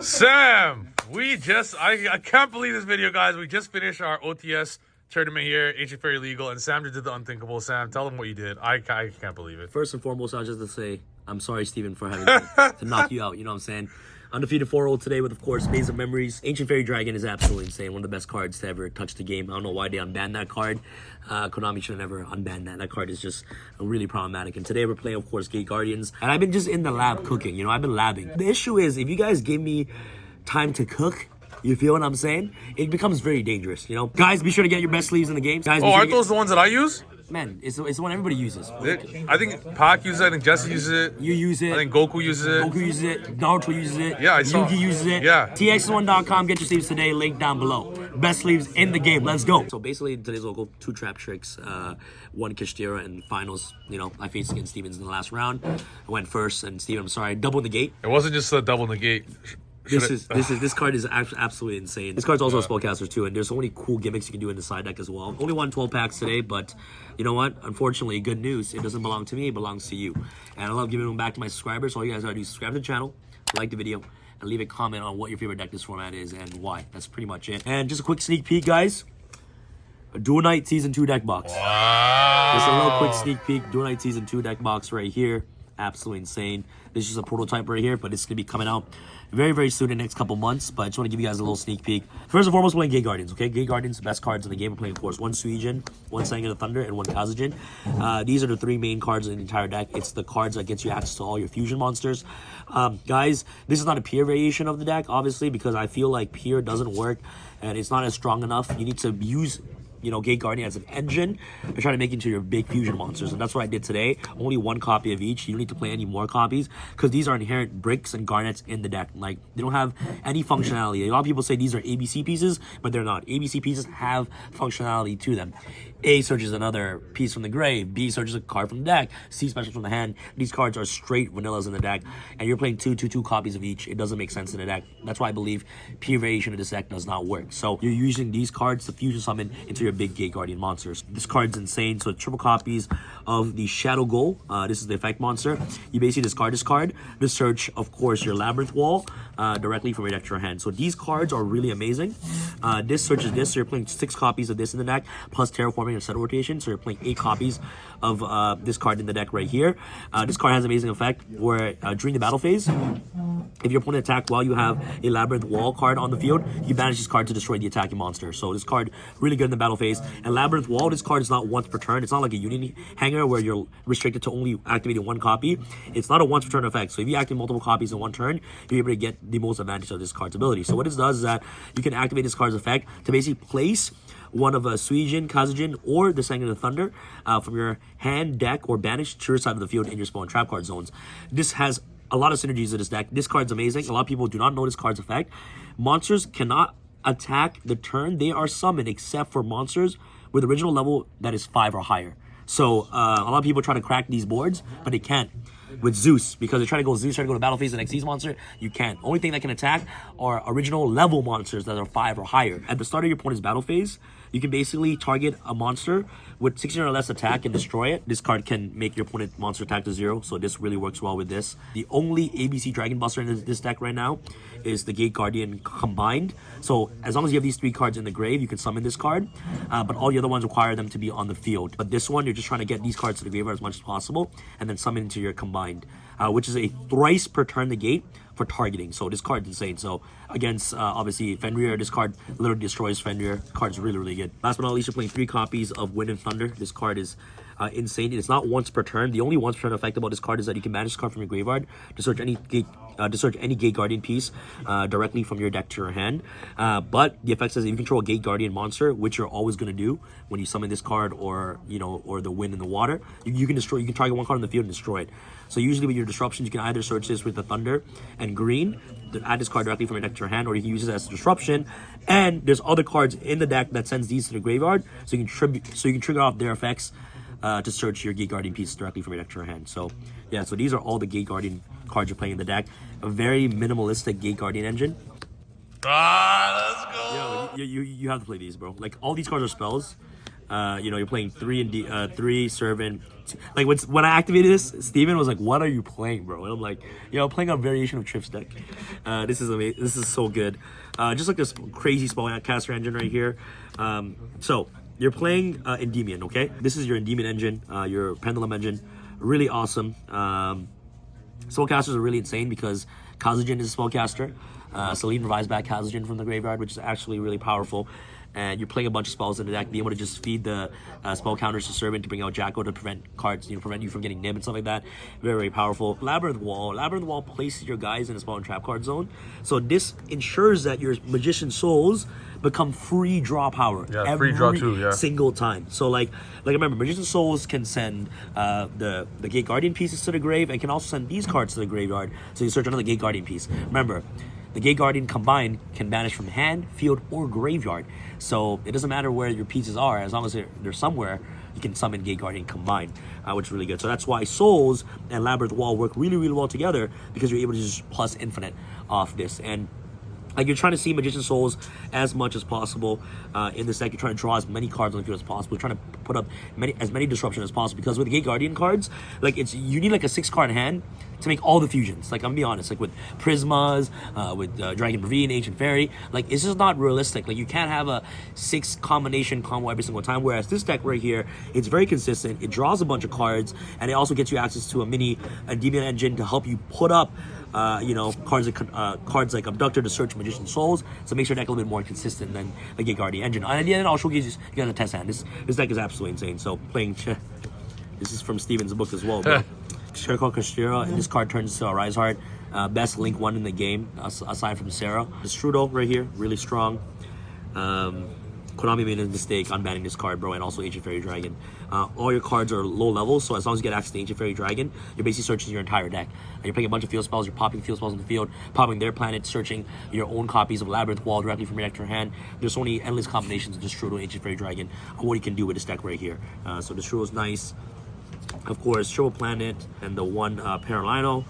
Sam, I can't believe this video, guys. We just finished our OTS tournament here, Ancient Fairy Legal, and Sam just did the unthinkable. Sam, tell them what you did. I can't believe it. First and foremost, I was just to say, I'm sorry, Steven, for having to knock you out. You know what I'm saying? Undefeated 4-0 today with, of course, Maze of Memories. Ancient Fairy Dragon is absolutely insane. One of the best cards to ever touch the game. I don't know why they unbanned that card. Konami should have never unbanned that. That card is just really problematic. And today we're playing, of course, Gate Guardians. And I've been just in the lab cooking. You know, I've been labbing. The issue is, if you guys give me time to cook, you feel what I'm saying? It becomes very dangerous, you know? Guys, be sure to get your best sleeves in the game. Guys, aren't those the ones that I use? Man, it's the one everybody uses. I think Pac uses it. I think Jesse uses it. You use it. I think Goku uses it. Goku uses it. Naruto uses it. Yeah, I saw. Yugi uses it. Yeah. TX1.com. Get your sleeves today. Link down below. Best sleeves in the game. Let's go. So basically, today's local 2 trap tricks, 1 Kishtira, and finals. You know, I faced against Stevens in the last round. I went first, and Steven, I'm sorry, double negate. It wasn't just a double negate. This card is absolutely insane. This card's also a spellcaster too, and there's so many cool gimmicks you can do in the side deck as well. Only won 12 packs today, but you know what? Unfortunately, good news. It doesn't belong to me, it belongs to you. And I love giving them back to my subscribers. So all you guys gotta do is subscribe to the channel, like the video, and leave a comment on what your favorite deck this format is and why. That's pretty much it. And just a quick sneak peek, guys. Dual Knight Season 2 deck box. Wow. Just a little quick sneak peek. Dual Knight Season 2 deck box right here. Absolutely insane. This is just a prototype right here, but it's gonna be coming out very, very soon in the next couple months. But I just want to give you guys a little sneak peek. First and foremost, we're playing Gate Guardians, okay? Gate Guardians, the best cards in the game. We're playing, of course, 1 Suijin, 1 Sang of the Thunder, and 1 Kazujin. These are the 3 main cards in the entire deck. It's the cards that gets you access to all your fusion monsters. Guys, this is not a peer variation of the deck, obviously, because I feel like peer doesn't work and it's not as strong enough. You need to use, you know, Gate Guardian as an engine to try to make into your big fusion monsters, and that's what I did today. Only 1 copy of each. You don't need to play any more copies because these are inherent bricks and garnets in the deck. Like, they don't have any functionality. A lot of people say these are ABC pieces, but they're not. ABC pieces have functionality to them. A searches another piece from the grave. B searches a card from the deck. C specials from the hand. These cards are straight vanillas in the deck, and you're playing 2 copies of each. It doesn't make sense in the deck. That's why I believe peer variation of this deck does not work. So you're using these cards to fusion summon into your big Gate Guardian monsters. This card's insane. So triple copies of the Shadow Goal. This is the effect monster. You basically discard this card to search, of course, your Labyrinth Wall directly from your deck to your hand. So these cards are really amazing. This searches this, so you're playing 6 copies of this in the deck, plus Terraforming and Set Rotation. So you're playing 8 copies of this card in the deck right here. This card has an amazing effect where during the battle phase, if your opponent attack while you have a Labyrinth Wall card on the field, you banish this card to destroy the attacking monster. So this card really good in the battle phase. And Labyrinth Wall, this card is not once per turn. It's not like a Unity Hanger where you're restricted to only activating 1 copy. It's not a once per turn effect. So if you activate multiple copies in 1 turn, you're able to get the most advantage of this card's ability. So what this does is that you can activate this card's effect to basically place one of a Suijin, Kazujin, or the Sang of the Thunder from your hand, deck, or banish to your side of the field in your spell and trap card zones. This has a lot of synergies in this deck. This card's amazing. A lot of people do not know this card's effect. Monsters cannot attack the turn they are summoned except for monsters with original level that is 5 or higher. So a lot of people try to crack these boards, but they can't with Zeus, because they try to go Zeus, try to go to battle phase the next Zeus monster. You can't. Only thing that can attack are original level monsters that are 5 or higher. At the start of your opponent's battle phase, you can basically target a monster with 16 or less attack and destroy it. This card can make your opponent monster attack to 0, so this really works well with this. The only ABC Dragon Buster in this deck right now is the Gate Guardian combined. So as long as you have these 3 cards in the grave, you can summon this card, but all the other ones require them to be on the field. But this one, you're just trying to get these cards to the graveyard as much as possible and then summon into your combined, which is a thrice per turn negate for targeting. So this card's insane. So against obviously Fenrir, this card literally destroys Fenrir. Card's really, really good. Last but not least, you're playing 3 copies of Wind and Thunder. This card is insane. It's not once per turn. The only once per turn effect about this card is that you can manage this card from your graveyard to search any Gate Guardian piece directly from your deck to your hand. But the effect says if you control a Gate Guardian monster, which you're always going to do when you summon this card, or or the wind in the water, you can target 1 card on the field and destroy it. So usually with your disruptions, you can either search this with the Thunder and green to add this card directly from your deck to your hand, or you can use it as a disruption. And there's other cards in the deck that sends these to the graveyard, so you can trigger off their effects to search your Gate Guardian piece directly from your deck to your hand. So yeah, so these are all the Gate Guardian cards you're playing in the deck. A very minimalistic Gate Guardian engine. Let's go. Yeah, you have to play these, bro. Like, all these cards are spells. You know, you're playing 3 and 3 servant. Like when I activated this, Steven was like, "What are you playing, bro?" And I'm like, "Yo, I'm playing a variation of Trips deck. This is amazing. This is so good. Just like this crazy spellcaster engine right here. So you're playing Endymion, okay? This is your Endymion engine, your Pendulum engine. Really awesome. Spellcasters are really insane because Kazajan is a spellcaster. Celine revives back Kazajan from the graveyard, which is actually really powerful. And you're playing a bunch of spells in the deck, be able to just feed the spell counters to Servant to bring out Jacko to prevent cards, prevent you from getting Nib and stuff like that. Very, very powerful. Labyrinth Wall places your guys in a spell and trap card zone. So this ensures that your Magician Souls become free draw power. Yeah, every free draw too, yeah. single time. So like remember, Magician Souls can send the Gate Guardian pieces to the grave and can also send these cards to the graveyard. So you search another Gate Guardian piece. Remember, the Gate Guardian combined can banish from hand, field, or graveyard. So it doesn't matter where your pieces are, as long as they're somewhere, you can summon Gate Guardian combined, which is really good. So that's why Souls and Labyrinth Wall work really, really well together, because you're able to just plus infinite off this. And like, you're trying to see Magician Souls as much as possible in this deck. You're trying to draw as many cards on the field as possible. You're trying to put up as many disruption as possible, because with the Gate Guardian cards, like, you need like a 6-card hand to make all the fusions. Like, I'm gonna be honest, like with Prismas, with Dragon Ravine, Ancient Fairy, like, it's just not realistic. Like, you can't have a 6 combination combo every single time, whereas this deck right here, it's very consistent. It draws a bunch of cards, and it also gets you access to a mini Endymion engine to help you put up cards like Abductor to search Magician Souls, so it makes your deck a little bit more consistent than the Gate Guardian engine. And at the end, I'll show you guys a test hand. This deck is absolutely insane. So playing, this is from Steven's book as well, bro. Shirko Kashira, and this card turns into a Rise Heart. Best Link 1 in the game, aside from Sarah. This Strudo right here, really strong. Konami made a mistake unbanning this card, bro, and also Ancient Fairy Dragon. All your cards are low level, so as long as you get access to Ancient Fairy Dragon, you're basically searching your entire deck. And you're playing a bunch of field spells, you're popping field spells in the field, popping their planet, searching your own copies of Labyrinth Wall directly from your deck to your hand. There's so many endless combinations of this Strudo Ancient Fairy Dragon on what you can do with this deck right here. So the Strudo's nice. Of course, Triple Planet and the one Paralino.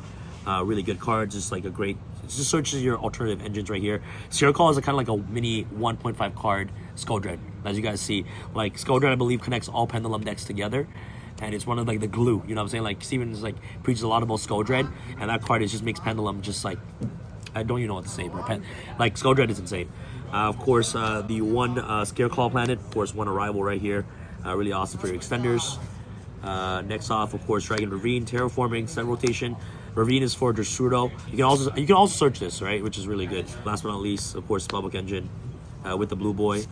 Really good cards, just like a great, it just searches your alternative engines right here. Sierra Call is kind of like a mini 1.5 card Skull Dread, as you guys see. Like, Skull Dread, I believe, connects all Pendulum decks together, and it's one of like the glue, you know what I'm saying? Like, Steven's like preaches a lot about Skull Dread, and that card just makes Pendulum just like, I don't even know what to say, bro. Like, Skull Dread is insane. Of course, the one Scareclaw Planet, of course, one Arrival right here. Really awesome for your extenders. Next off, of course, Dragon Ravine, Terraforming, Set Rotation. Ravine is for Drasudo. You can also search this, right, which is really good. Last but not least, of course, Spellbook Engine with the Blue Boy.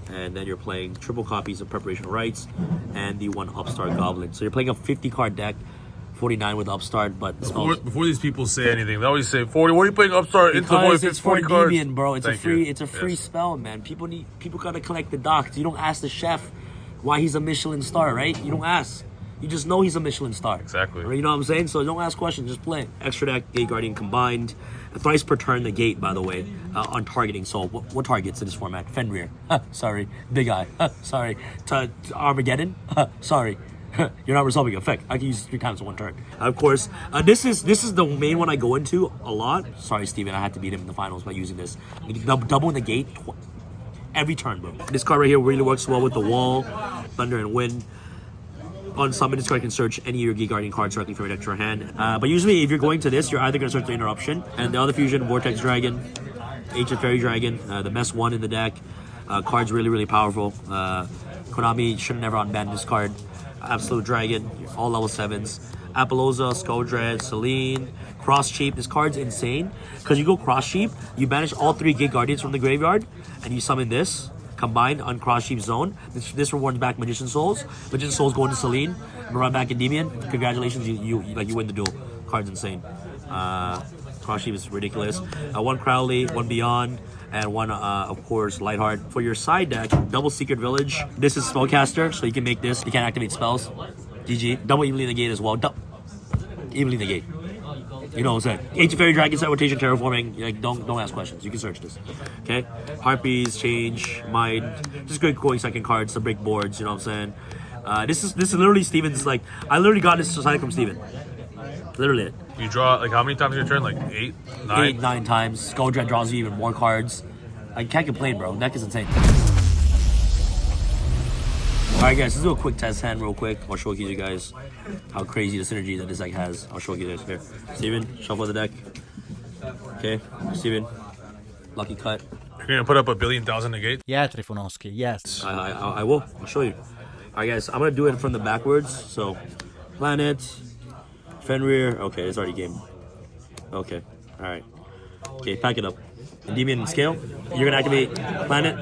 And then you're playing triple copies of Preparation Rites and the one Upstart Goblin. So you're playing a 50-card deck, 49 with Upstart, but before these people say anything, they always say 40. What are you playing Upstart into the void? It's for Endymion, bro. It's Thank a free spell, man. People gotta collect the docs. You don't ask the chef why he's a Michelin star, right? You don't ask. You just know he's a Michelin star. Exactly. Right? You know what I'm saying? So don't ask questions, just play. Extra deck, Gate Guardian combined. Thrice per turn the gate, by the way, on targeting. So what targets in this format? Fenrir. Sorry. Big Eye. Sorry. Armageddon. Sorry. You're not resolving effect. I can use 3 times in 1 turn. Of course, this is the main one I go into a lot. Sorry, Steven, I had to beat him in the finals by using this. Double in the gate every turn, bro. This card right here really works well with the Wall, Thunder, and Wind. On summon, this card can search any of your Gate Guardian cards directly from your deck to your hand. But usually, if you're going to this, you're either going to search the Interruption, and the other fusion, Vortex Dragon, Ancient Fairy Dragon, the best one in the deck. Card's really, really powerful. Konami should have never unbanned this card. Absolute Dragon, all level 7s. Apollosa, Skull Dread, Celine, Cross Cheap. This card's insane, because you go Cross Cheap, you banish all 3 Gate Guardians from the graveyard, and you summon this. Combined on Cross Sheep Zone. This rewards back Magician Souls. Magician Souls go into Celine, and run back Endymion. Congratulations, you win the duel. Card's insane. Cross Sheep is ridiculous. 1 Crowley, 1 Beyond, and 1 of course Lightheart. For your side deck, double Secret Village. This is Spellcaster, so you can make this. You can activate spells. GG. Double Evilly Negate as well. Evilly Negate. You know what I'm saying? Ancient Fairy Dragon, Set Rotation, Terraforming. Like, don't ask questions. You can search this. Okay? Harpies, Change, Mind. Just good quoting second cards to break boards. You know what I'm saying? This is literally Steven's. Like, I literally got this society from Steven. Literally it. You draw like how many times in your turn? Like 8, 9? 8, 9 times. Skull Dread draws you even more cards. I can't complain, bro. Deck is insane. Alright guys, let's do a quick test hand real quick. I'll show you guys how crazy the synergy that this deck has. I'll show you this here. Steven, shuffle the deck. Okay, Steven. Lucky cut. You're gonna put up 1,000,000,000 negates? Yeah, Trifonowski, yes. I will. I'll show you. Alright guys, I'm gonna do it from the backwards. So, planet, Fenrir. Okay, it's already game. Okay, alright. Okay, pack it up. Endymion scale. You're gonna activate planet,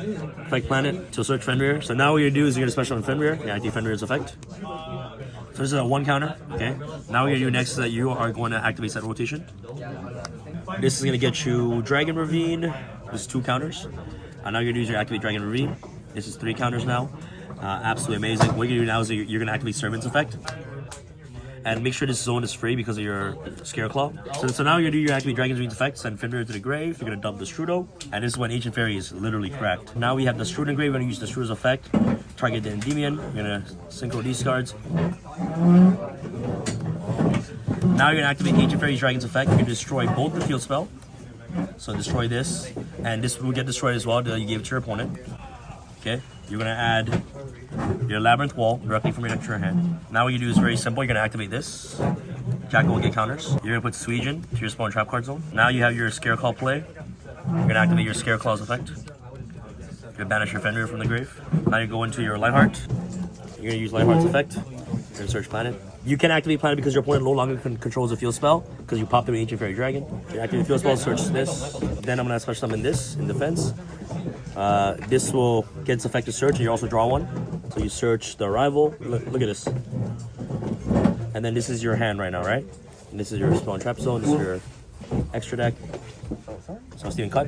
effect planet to search Fenrir. So now what you're gonna do is you're gonna special on Fenrir. You activate Fenrir's effect. So this is a 1 counter. Okay. Now what you're gonna do next is that you are going to activate set rotation. This is gonna get you Dragon Ravine. This is 2 counters. Now you're gonna do is you activate Dragon Ravine. This is 3 counters now. Absolutely amazing. What you're gonna do now is you're gonna activate Servant's effect. And make sure this zone is free because of your Scareclaw. So now you're gonna do your activate Dragon's Reigns effect, send Fenrir to the grave, you're gonna dump the Strudo, and this is when Ancient Fairy is literally cracked. Now we have the Strudo in the grave, we're gonna use the Strudo's effect, target the Endymion, you're gonna synchro these cards. Now you're gonna activate Ancient Fairy's Dragon's effect, you're gonna destroy both the field spell. So destroy this, and this will get destroyed as well that you gave it to your opponent. Okay, you're gonna add your Labyrinth Wall directly from your deck to your hand. Now what you do is very simple. You're gonna activate this. Jackal will get counters. You're gonna put Suijin to your spawn trap card zone. Now you have your Scareclaw play. You're gonna activate your Scareclaw's effect. You're gonna banish your Fenrir from the grave. Now you go into your Lightheart. You're gonna use Lightheart's effect. You're gonna search planet. You can activate planet because your opponent no longer controls a field spell because you popped through Ancient Fairy Dragon. You activate the field spell, search this. Then I'm gonna special summon this in defense. This will get its effect to search, and you also draw 1. So you search the rival. Look at this. And then this is your hand right now, right? And this is your spawn trap zone. This is your extra deck. So Steven, cut.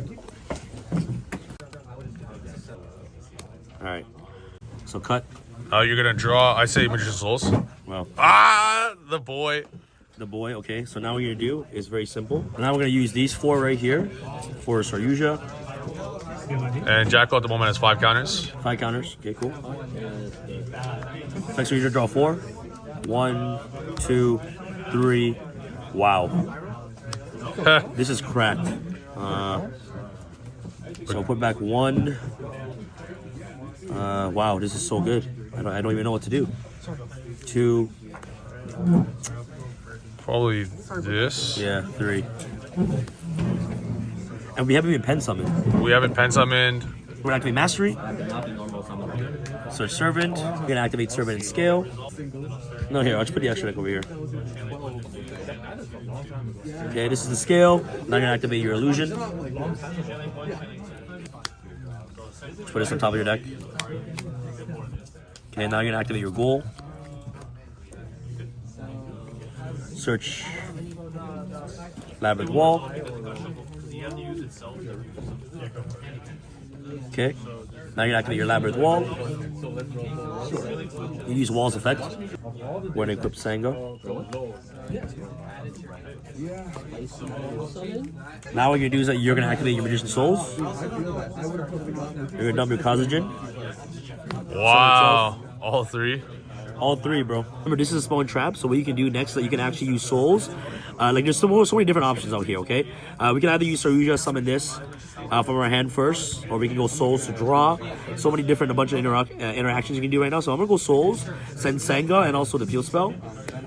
All right. So cut. You're gonna draw. I say Magician Souls. Well. The boy. The boy. Okay. So now what you're gonna do is very simple. Now we're gonna use these 4 right here for Saryuja. And Jackal at the moment has 5 counters. 5 counters. Okay, cool. Next, we draw 4. 1, 2, 3. Wow. This is cracked. So put back 1. Wow, this is so good. I don't even know what to do. 2. Probably this. Yeah, 3. And we haven't even pen summoned. We haven't pen summoned. We're gonna activate Mastery. Search Servant. We're gonna activate Servant and Scale. No, here, I'll just put the extra deck over here. Okay, this is the Scale. Now you're gonna activate your Illusion. Just put this on top of your deck. Okay, now you're gonna activate your Ghoul. Search Labyrinth Wall. Okay, now you're gonna activate your Labyrinth Wall. You use Wall's effect. We're gonna equip Sanga. Now what you're gonna do is that you're gonna activate your Magician Souls. You're gonna dump your Kazajin. Wow. All 3. All 3, bro. Remember, this is a spawn trap, so what you can do next is that you can actually use souls. Like, there's so many different options out here, okay? We can either use Saryuja, summon this from our hand first, or we can go souls to draw. So many different, a bunch of interactions you can do right now. So I'm gonna go souls, send Sanga, and also the field spell,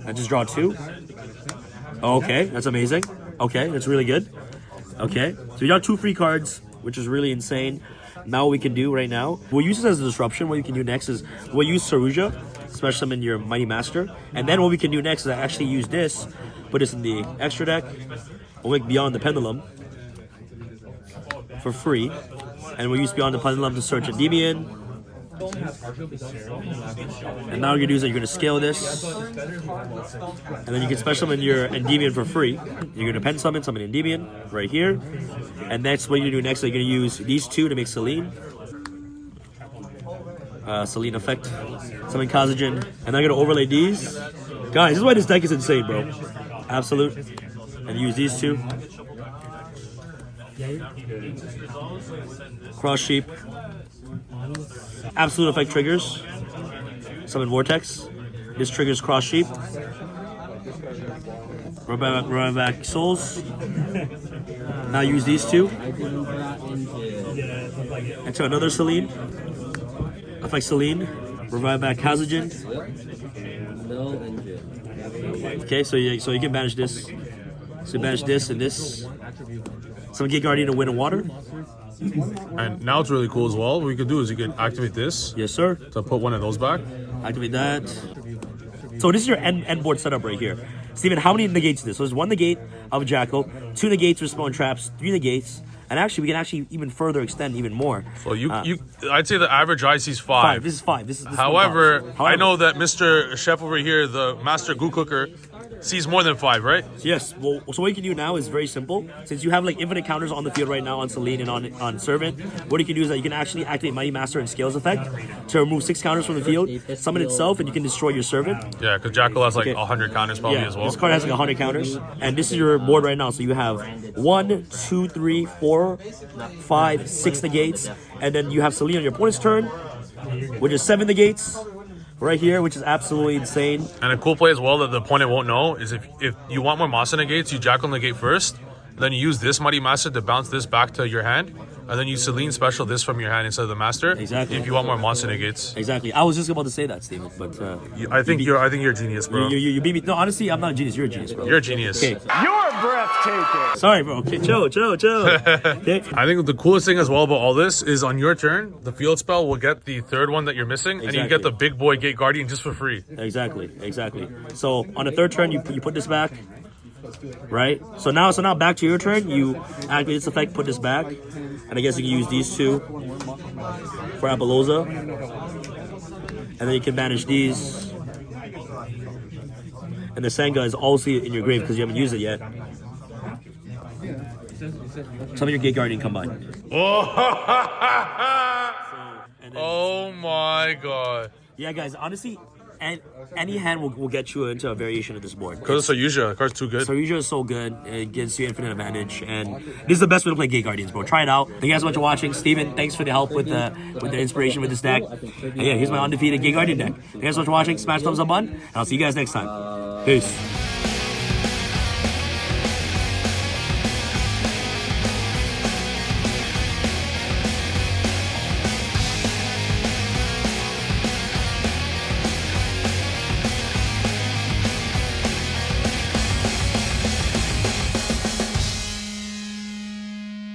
and just draw 2. Okay, that's amazing. Okay, that's really good. Okay, so we got 2 free cards, which is really insane. Now what we can do right now, we'll use this as a disruption. What we can do next is we'll use Saryuja, special summon your Mighty Master, and then what we can do next is actually use this, put this in the extra deck, we'll make Beyond the Pendulum for free, and we'll use Beyond the Pendulum to search Endymion. And now what you're gonna do is that you're gonna scale this, and then you can special summon your Endymion for free. You're gonna pen summon Endymion right here, and that's what you do next. So you're gonna use these 2 to make Celine. Celine effect, summon Kazajin, and I'm gonna overlay these. Guys, this is why this deck is insane, bro. Absolute. And use these 2. Cross Sheep. Absolute effect triggers. Summon Vortex. This triggers Cross Sheep. Run back Souls. Now use these 2. Into another Celine. Effect Celine. Revive back Hazogen. Okay, so you can banish this. So banish this and this. Some Gate Guardian to Wind and Water. And now it's really cool as well. What you can do is you can activate this Yes, sir. to put one of those back. Activate that. So this is your end board setup right here. Steven, how many negates is this? So there's 1 negate of Jackal, 2 negates for Spawn Traps, 3 negates. And actually, we can actually even further extend even more. So I'd say the average IC is 5. This is 5. This is However, I know that Mr. Chef over here, the master goo cooker, sees more than 5, right? Yes. Well, so what you can do now is very simple. Since you have like infinite counters on the field right now on Celine and on Servant, what you can do is that you can actually activate Mighty Master and Scales effect to remove 6 counters from the field, summon itself, and you can destroy your Servant. Yeah, because Jackal has like 100 counters probably as well. This card has like 100 counters, and this is your board right now. So you have 1, 2, 3, 4, 5, 6 negates, and then you have Celine on your opponent's turn, which is 7 negates. Right here, which is absolutely insane. And a cool play as well that the opponent won't know is if you want more Masa negates, you Jackal negate first, then you use this Mighty Master to bounce this back to your hand, and then you Celine special this from your hand instead of the Master. Exactly. If you want more Monster negates. Exactly. I was just about to say that, Steven, but I think you're a genius, bro. You beat me. No, honestly, I'm not a genius. You're a genius, bro. You're a genius. Okay. You're breathtaking. Sorry, bro. Okay, chill. Okay. I think the coolest thing as well about all this is on your turn, the field spell will get the 3rd one that you're missing, and you get the big boy Gate Guardian just for free. Exactly. So on the 3rd turn, you put this back, right? So now back to your turn, you activate this effect, put this back, and I guess you can use these 2 for Apollosa, and then you can banish these. And the Senga is also in your grave because you haven't used it yet. Some of your Gate Guardian combined. Oh my god. Yeah, guys, honestly, any hand will get you into a variation of this board. Because of Soyuja, the card's too good. Soyuja is so good, it gives you infinite advantage, and this is the best way to play Gate Guardians, bro. Try it out. Thank you guys so much for watching. Steven, thanks for the help with the inspiration with this deck. And yeah, here's my undefeated Gate Guardian deck. Thank you guys so much for watching. Smash the thumbs up button, and I'll see you guys next time. Peace.